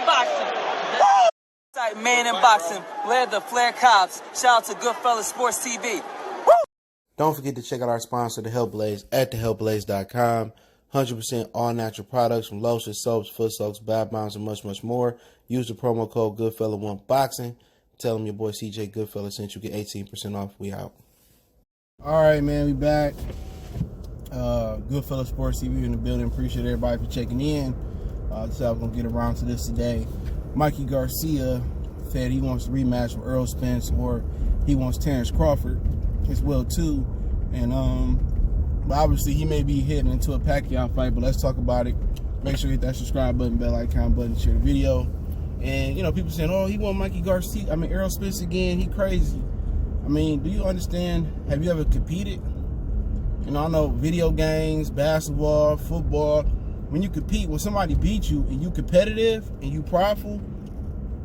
in boxing. Man in boxing. Led the Flair Cops. Shout out to Goodfellas Sports TV. Woo! Don't forget to check out our sponsor, The Health Blaze, at thehealthblaze.com. 100% all natural products from lotions, soaps, foot soaks, bath bombs, and much, much more. Use the promo code Goodfella1Boxing. Tell them your boy CJ Goodfella sent you. Get 18% off. We out. All right, man. We back. Goodfellas Sports TV in the building. Appreciate everybody for checking in. So I'm going to get around to this today. Mikey Garcia said he wants to rematch with Errol Spence, or he wants Terence Crawford as well too. And obviously he may be heading into a Pacquiao fight, but let's talk about it. Make sure you hit that subscribe button, bell icon button, share the video. And you know, people saying, oh, he want Errol Spence again, he crazy. I mean, do you understand? Have you ever competed? You know, I know video games, basketball, football. When you compete, when somebody beats you and you competitive and you prideful,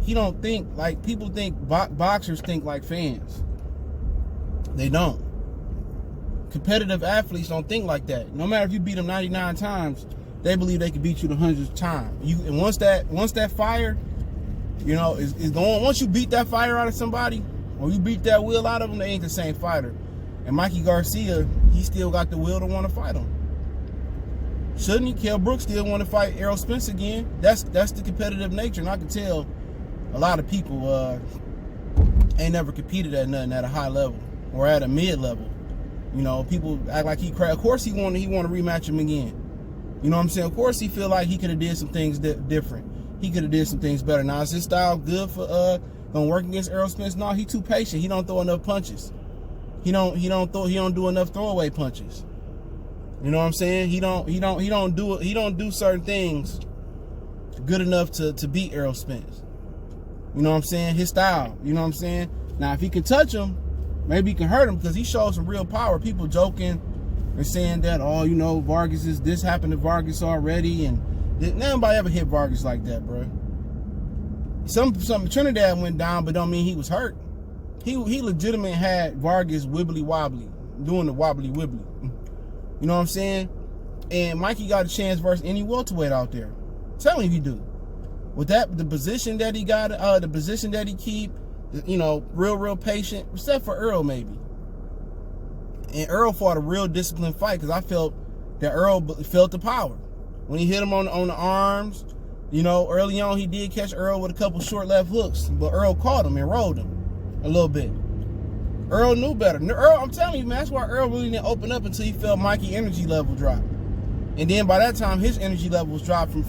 he don't think like people think. Boxers think like fans. They don't. Competitive athletes don't think like that. No matter if you beat them 99 times, they believe they can beat you the 100th time. And once that fire, you know, is going. Once you beat that fire out of somebody, or you beat that will out of them, they ain't the same fighter. And Mikey Garcia, he still got the will to want to fight him. Shouldn't he? Kell Brooks still want to fight Errol Spence again. That's the competitive nature, and I can tell a lot of people ain't never competed at nothing at a high level or at a mid level. You know, people act like he crazy. Of course, he want to rematch him again. You know what I'm saying? Of course, he feel like he could have did some things different. He could have did some things better. Now, is his style good for gonna work against Errol Spence? No, he too patient. He don't throw enough punches. He don't do enough throwaway punches. You know what I'm saying? He don't do certain things good enough to beat Errol Spence. You know what I'm saying? His style. You know what I'm saying? Now, if he can touch him, maybe he can hurt him because he shows some real power. People joking and saying that, oh, you know, this happened to Vargas already, and nobody ever hit Vargas like that, bro. Some Trinidad went down, but don't mean he was hurt. He legitimately had Vargas wibbly wobbly, doing the wobbly wibbly. You know what I'm saying? And Mikey got a chance versus any welterweight out there. Tell him he do. With that, the position that he got, the position that he keep, you know, real patient, except for Errol maybe. And Errol fought a real disciplined fight because I felt that Errol felt the power. When he hit him on the arms, you know, early on he did catch Errol with a couple short left hooks, but Errol caught him and rolled him a little bit. Earl knew better. Earl, I'm telling you, man, that's why Earl really didn't open up until he felt Mikey's energy level drop. And then by that time, his energy level was dropped from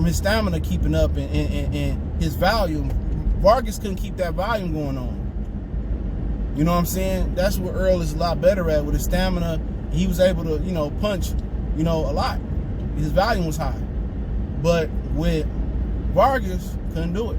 his stamina keeping up and his volume. Vargas couldn't keep that volume going on. You know what I'm saying? That's what Earl is a lot better at with his stamina. He was able to, you know, punch, you know, a lot. His volume was high. But with Vargas, couldn't do it.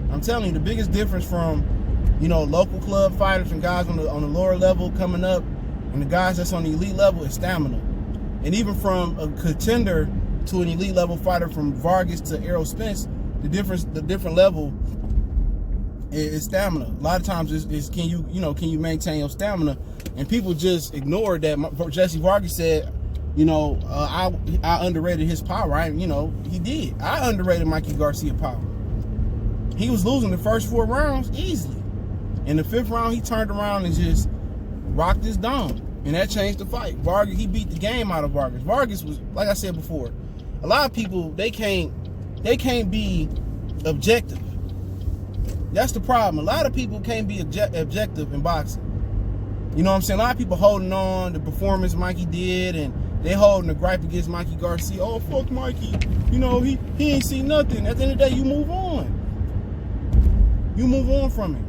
I'm telling you, the biggest difference from, you know, local club fighters and guys on the lower level coming up and the guys that's on the elite level is stamina. And even from a contender to an elite level fighter, from Vargas to Errol Spence, the different level is stamina. A lot of times is can you maintain your stamina? And people just ignored that. Jesse Vargas said, you know, I underrated his power. He did. I underrated Mikey Garcia power. He was losing the first 4 rounds easily. In the 5th round, he turned around and just rocked his dome. And that changed the fight. Vargas, he beat the game out of Vargas. Vargas was, like I said before, a lot of people, they can't be objective. That's the problem. A lot of people can't be objective in boxing. You know what I'm saying? A lot of people holding on the performance Mikey did, and they holding a gripe against Mikey Garcia. Oh, fuck Mikey. You know, he ain't seen nothing. At the end of the day, you move on. You move on from it.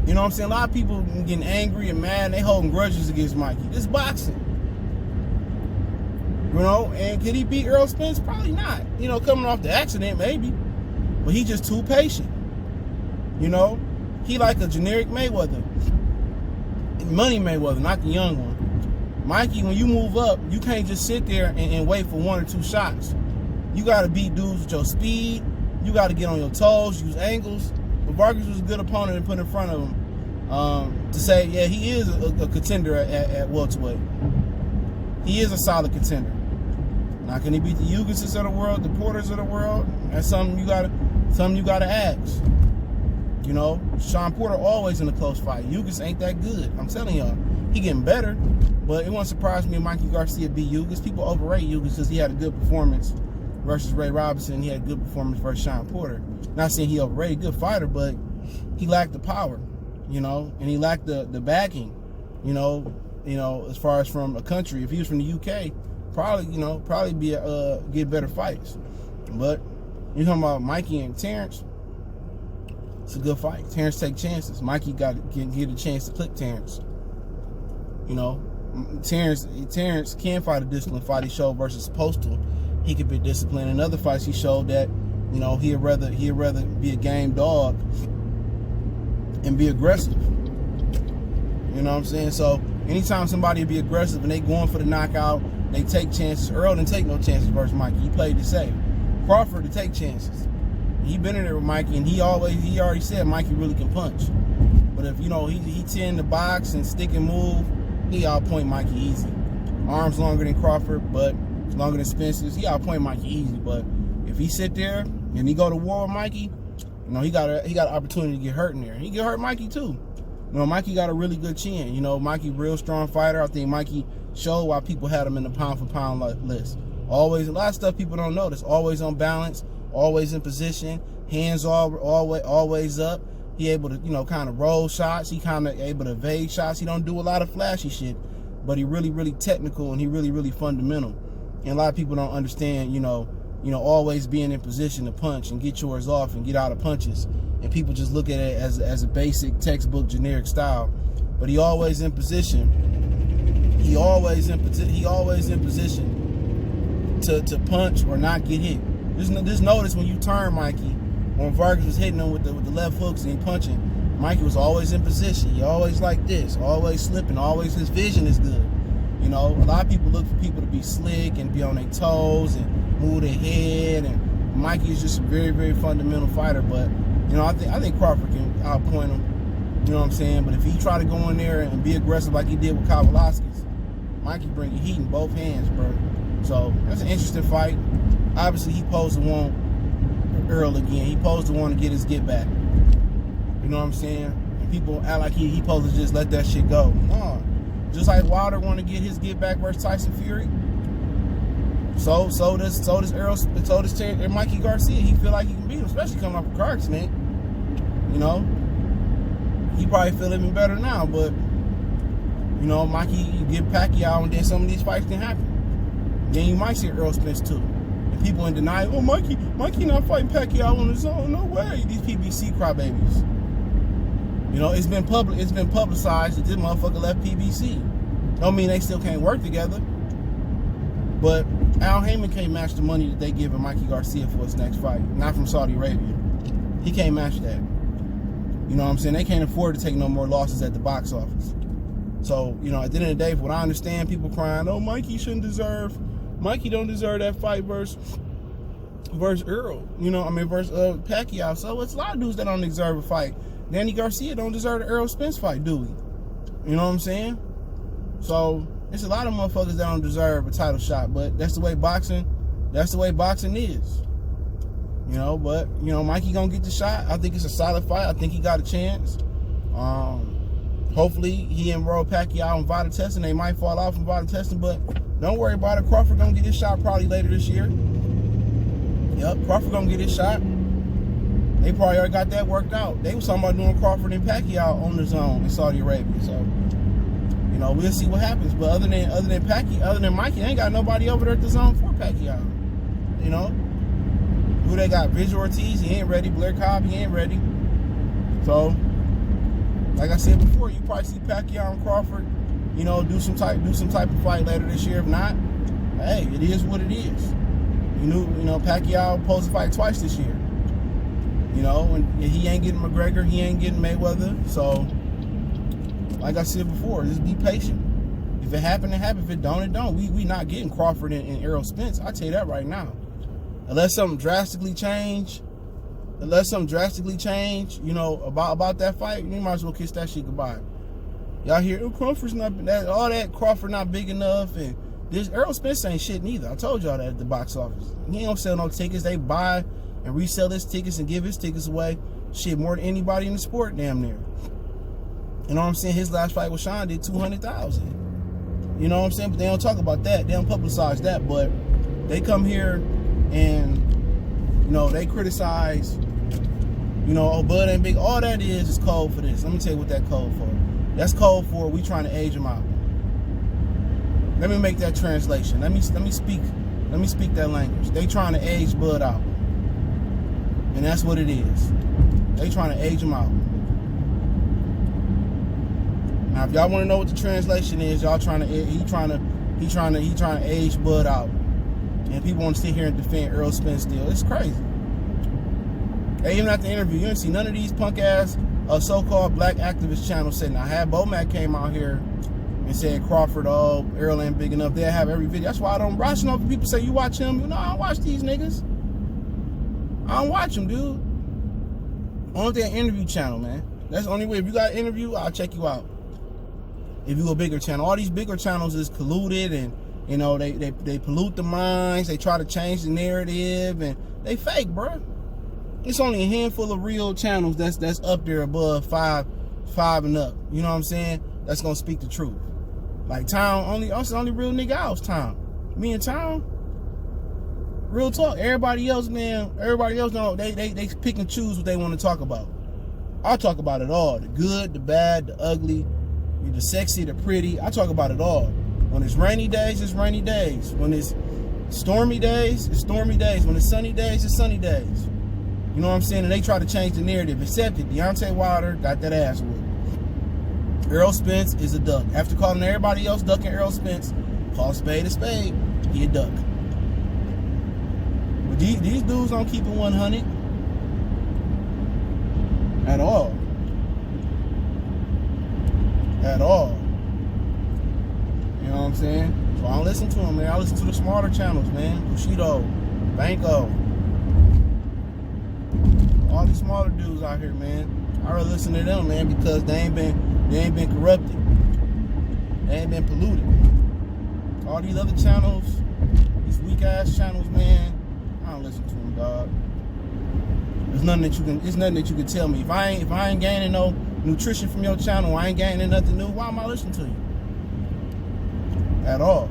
You know what I'm saying? A lot of people getting angry and mad, and they holding grudges against Mikey. This boxing. You know, and could he beat Errol Spence? Probably not. You know, coming off the accident, maybe. But he just too patient. You know? He like a generic Mayweather. Money Mayweather, not the young one. Mikey, when you move up, you can't just sit there and wait for 1 or 2 shots. You got to beat dudes with your speed. You got to get on your toes, use angles. But Vargas was a good opponent to put in front of him to say, yeah, he is a contender at welterweight. He is a solid contender. Now, can he beat the Ugases of the world, the Porters of the world? That's something you gotta ask. You know, Sean Porter always in a close fight. Ugas ain't that good. I'm telling y'all, he getting better, but it won't surprise me if Mikey Garcia beat Ugas. People overrate Ugas because he had a good performance versus Ray Robinson. He had a good performance versus Sean Porter. Not saying he overrated, good fighter, but he lacked the power, you know, and he lacked the backing, you know, as far as from a country. If he was from the UK, probably be get better fights. But you're talking about Mikey and Terence, it's a good fight. Terence take chances. Mikey can get a chance to clip Terence. You know, Terence can fight a disciplined fight. He showed versus Postal, he could be disciplined. In other fights, he showed that, you know, he'd rather be a game dog and be aggressive. You know what I'm saying? So anytime somebody be aggressive and they going for the knockout, they take chances. Earl didn't take no chances versus Mikey. He played it safe. Crawford to take chances. He been in there with Mikey, and he already said Mikey really can punch. But if, you know, he tend to box and stick and move, he outpoint Mikey easy. Arms longer than Crawford, but longer than Spence's. He outpoint Mikey easy. But if he sit there and he go to war with Mikey, you know, he got an opportunity to get hurt in there. And he can hurt Mikey too. You know, Mikey got a really good chin. You know, Mikey real strong fighter. I think Mikey showed why people had him in the pound for pound list. Always a lot of stuff people don't notice. Always on balance, always in position, hands always up. He able to, you know, kind of roll shots. He kind of able to evade shots. He don't do a lot of flashy shit, but he really, really technical, and he really, really fundamental. And a lot of people don't understand, you know, always being in position to punch and get yours off and get out of punches. And people just look at it as a basic textbook generic style. But he always in position. He always in position to punch or not get hit. Just notice when you turn Mikey, when Vargas was hitting him with the left hooks and he punching, Mikey was always in position. He always like this, always slipping, always his vision is good. You know, a lot of people look for people to be slick and be on their toes and move their head, and Mikey is just a very, very fundamental fighter. But, you know, I think Crawford can outpoint him. You know what I'm saying? But if he try to go in there and be aggressive like he did with Kowalski's, Mikey bring you heat in both hands, bro. So that's an interesting fight. Obviously, he posed to want Earl again. He posed to want to get his get back. You know what I'm saying? And people act like he posed to just let that shit go. No. Just like Wilder want to get his get back versus Tyson Fury. So does Errol, so does Terence, Mikey Garcia. He feel like he can beat him, especially coming off a car accident. You know, he probably feel even better now. But you know, Mikey, you get Pacquiao, and then some of these fights can happen. Then you might see Errol Spence too. And people in denial. Oh, Mikey not fighting Pacquiao on his own. No way. These PBC crybabies. You know, it's been publicized that this motherfucker left PBC. Don't mean they still can't work together. But Al Haymon can't match the money that they giving Mikey Garcia for his next fight. Not from Saudi Arabia. He can't match that. You know what I'm saying? They can't afford to take no more losses at the box office. So, you know, at the end of the day, from what I understand, people crying, oh, Mikey don't deserve that fight versus Earl. You know, versus Pacquiao. So it's a lot of dudes that don't deserve a fight. Danny Garcia don't deserve the Errol Spence fight, do we? You know what I'm saying? So it's a lot of motherfuckers that don't deserve a title shot, but that's the way boxing is. You know, but you know, Mikey gonna get the shot. I think it's a solid fight. I think he got a chance. Hopefully he enrolled Pacquiao in vital testing. They might fall off in vital testing, but don't worry about it. Crawford gonna get his shot probably later this year. Yep, Crawford gonna get his shot. They probably already got that worked out. They was talking about doing Crawford and Pacquiao on the zone in Saudi Arabia. So, you know, we'll see what happens. But other than Mikey, they ain't got nobody over there at the zone for Pacquiao. You know? Who they got? Visual Ortiz, he ain't ready. Blair Cobb, he ain't ready. So, like I said before, you probably see Pacquiao and Crawford, you know, do some type of fight later this year. If not, hey, it is what it is. You know, Pacquiao supposed to fight twice this year. You know, and he ain't getting McGregor, he ain't getting Mayweather. So, like I said before, just be patient. If it happen, it happen. If it don't, it don't. We not getting Crawford and Errol Spence. I tell you that right now. Unless something drastically change, you know, about that fight, you might as well kiss that shit goodbye. Y'all hear, oh, Crawford's not all that. Crawford not big enough, and This Errol Spence ain't shit neither. I told y'all that at the box office. He don't sell no tickets. They buy and resell his tickets and give his tickets away. Shit, more than anybody in the sport, damn near. You know what I'm saying? His last fight with Sean did 200,000. You know what I'm saying? But they don't talk about that. They don't publicize that. But they come here and, you know, they criticize, you know, oh, Bud ain't big. All that is code for this. Let me tell you what that code for. That's code for we trying to age him out. Let me make that translation. Let me speak that language. They trying to age Bud out. And that's what it is. They trying to age him out. Now, if y'all want to know what the translation is, y'all trying to he trying to age Bud out. And people want to sit here and defend Errol Spence still. It's crazy. Hey, even at the interview, you didn't see none of these punk ass so-called black activist channels saying, I had Bomac came out here and said Crawford, oh, Errol ain't big enough. They'll have every video. That's why I don't watch them. People say, you watch him? You know, I don't watch these niggas. I don't watch them, dude. Only their interview channel, man. That's the only way. If you got an interview, I'll check you out. If you a bigger channel. All these bigger channels is colluded and, you know, they pollute the minds. They try to change the narrative and they fake, bro. It's only a handful of real channels that's up there above five and up. You know what I'm saying? That's gonna speak the truth. Like Town, that's the only real nigga out, Town. Me and Town. Real talk. Everybody else, man, know they pick and choose what they want to talk about. I talk about it all. The good, the bad, the ugly, the sexy, the pretty. I talk about it all. When it's rainy days, it's rainy days. When it's stormy days, it's stormy days. When it's sunny days, it's sunny days. You know what I'm saying? And they try to change the narrative. Except that Deontay Wilder got that ass whooped. Errol Spence is a duck. After calling everybody else ducking Errol Spence, call a spade, he a duck. But these dudes don't keep it 100 at all. At all. You know what I'm saying? So I don't listen to them, man. I listen to the smarter channels, man. Bushido, Banco. All these smaller dudes out here, man. I really listen to them, man, because they ain't been corrupted. They ain't been polluted. All these other channels, these weak ass channels, man, I don't listen to them, dog. There's nothing that you can tell me. If I ain't gaining no nutrition from your channel, I ain't gaining nothing new, why am I listening to you? At all.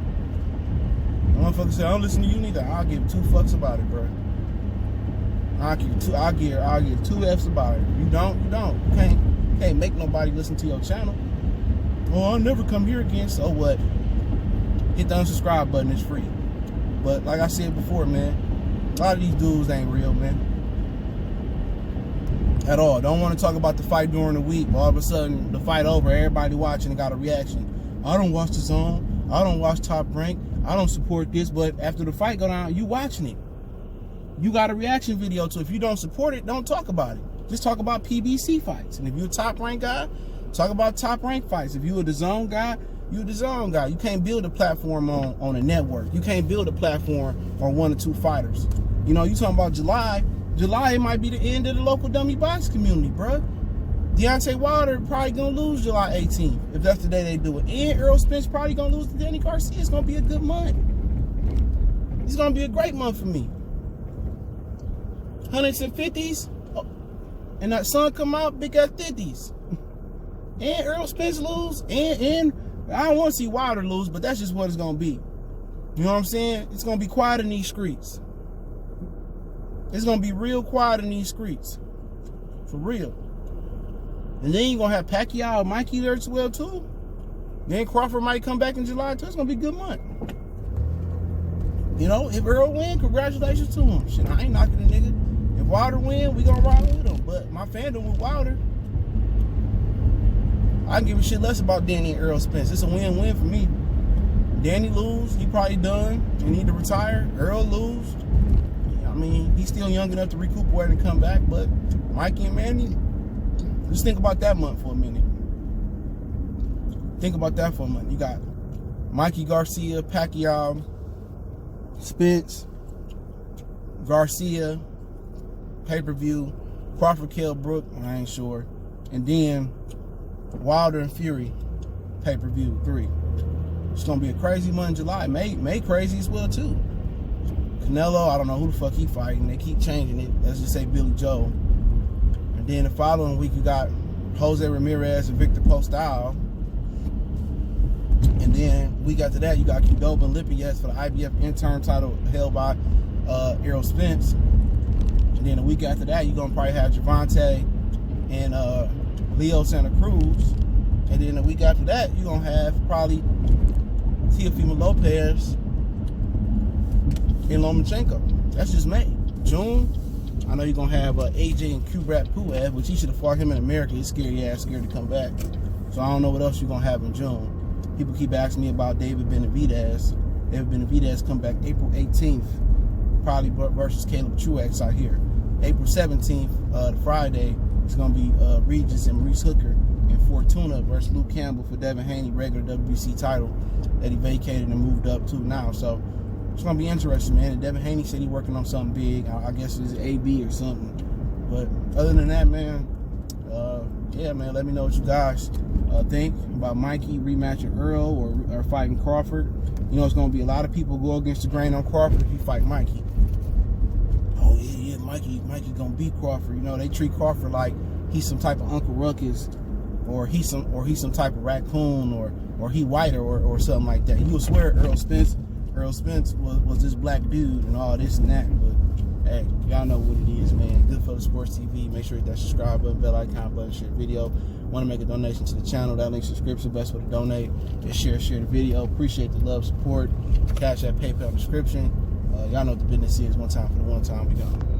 The motherfucker say, I don't listen to you neither. I'll give 2 fucks about it, bro. I'll give 2 F's about it. You don't. You can't make nobody listen to your channel. Oh, I'll never come here again. So what? Hit the unsubscribe button. It's free. But like I said before, man, a lot of these dudes ain't real, man. At all. Don't want to talk about the fight during the week. All of a sudden, the fight over, everybody watching and got a reaction. I don't watch DAZN. I don't watch Top Rank. I don't support this. But after the fight go down, you watching it. You got a reaction video to it. If you don't support it, don't talk about it. Just talk about PBC fights. And if you're a Top Rank guy, talk about Top Rank fights. If you're a DAZN guy, you're a DAZN guy. You can't build a platform on a network. You can't build a platform on 1 or 2 fighters. You know, you talking about July. July, it might be the end of the local dummy box community, bro. Deontay Wilder probably gonna lose July 18th, if that's the day they do it. And Errol Spence probably gonna lose to Danny Garcia. It's gonna be a good month. It's gonna be a great month for me. 100s and 50s, and that sun come out, big ass 50s. And Errol Spence lose, and I don't want to see Wilder lose, but that's just what it's gonna be. You know what I'm saying? It's gonna be quiet in these streets. It's gonna be real quiet in these streets, for real. And then you're gonna have Pacquiao and Mikey there as well too. Then Crawford might come back in July too. It's gonna be a good month. You know, if Errol win, congratulations to him. Shit, I ain't knocking the nigga. If Wilder win, we gonna ride with him. But my fandom with Wilder, I give a shit less about Danny and Errol Spence. It's a win-win for me. Danny lose, he probably done. He need to retire. Errol lose. I mean, he's still young enough to recuperate and come back. But Mikey and Manny, just think about that month for a minute. Think about that for a month. You got Mikey Garcia, Pacquiao, Spence, Garcia, pay-per-view, Crawford, Kell Brook, I ain't sure, and then Wilder and Fury, pay-per-view 3. It's gonna be a crazy month in July. May crazy as well too. Canelo, I don't know who the fuck he fighting. They keep changing it. Let's just say Billy Joe. And then the following week you got Jose Ramirez and Victor Postol. And then week after that you got Qdoba and Lippias for the IBF interim title held by Errol Spence. And then the week after that you're gonna probably have Gervonta and Leo Santa Cruz. And then the week after that you're gonna have probably Teofimo Lopez and Lomachenko. That's just May. June, I know you're gonna have AJ and Kubrat Pulev, which he should have fought him in America. He's scared to come back. So I don't know what else you're gonna have in June. People keep asking me about David Benavidez. David Benavidez come back April 18th, probably versus Caleb Truex out here. April 17th, the Friday, it's gonna be Regis and Maurice Hooker and Fortuna versus Luke Campbell for Devin Haney regular WBC title that he vacated and moved up to now. So it's gonna be interesting, man. And Devin Haney said he's working on something big. I guess it's AB or something. But other than that, man, yeah, man, let me know what you guys think about Mikey rematching Earl or fighting Crawford. You know, it's gonna be a lot of people go against the grain on Crawford if you fight Mikey. Oh yeah, Mikey gonna beat Crawford. You know, they treat Crawford like he's some type of Uncle Ruckus, or he's some type of raccoon, or he whiter or something like that. You will swear Errol Spence was this black dude and all this and that, but hey, y'all know what it is, man. Goodfellas Sports TV. Make sure you hit that subscribe button, bell icon button, share the video. Want to make a donation to the channel? That link subscription. Best way to donate is share the video. Appreciate the love, support. Cash App, PayPal description. Y'all know what the business is. One time for the one time. We gone.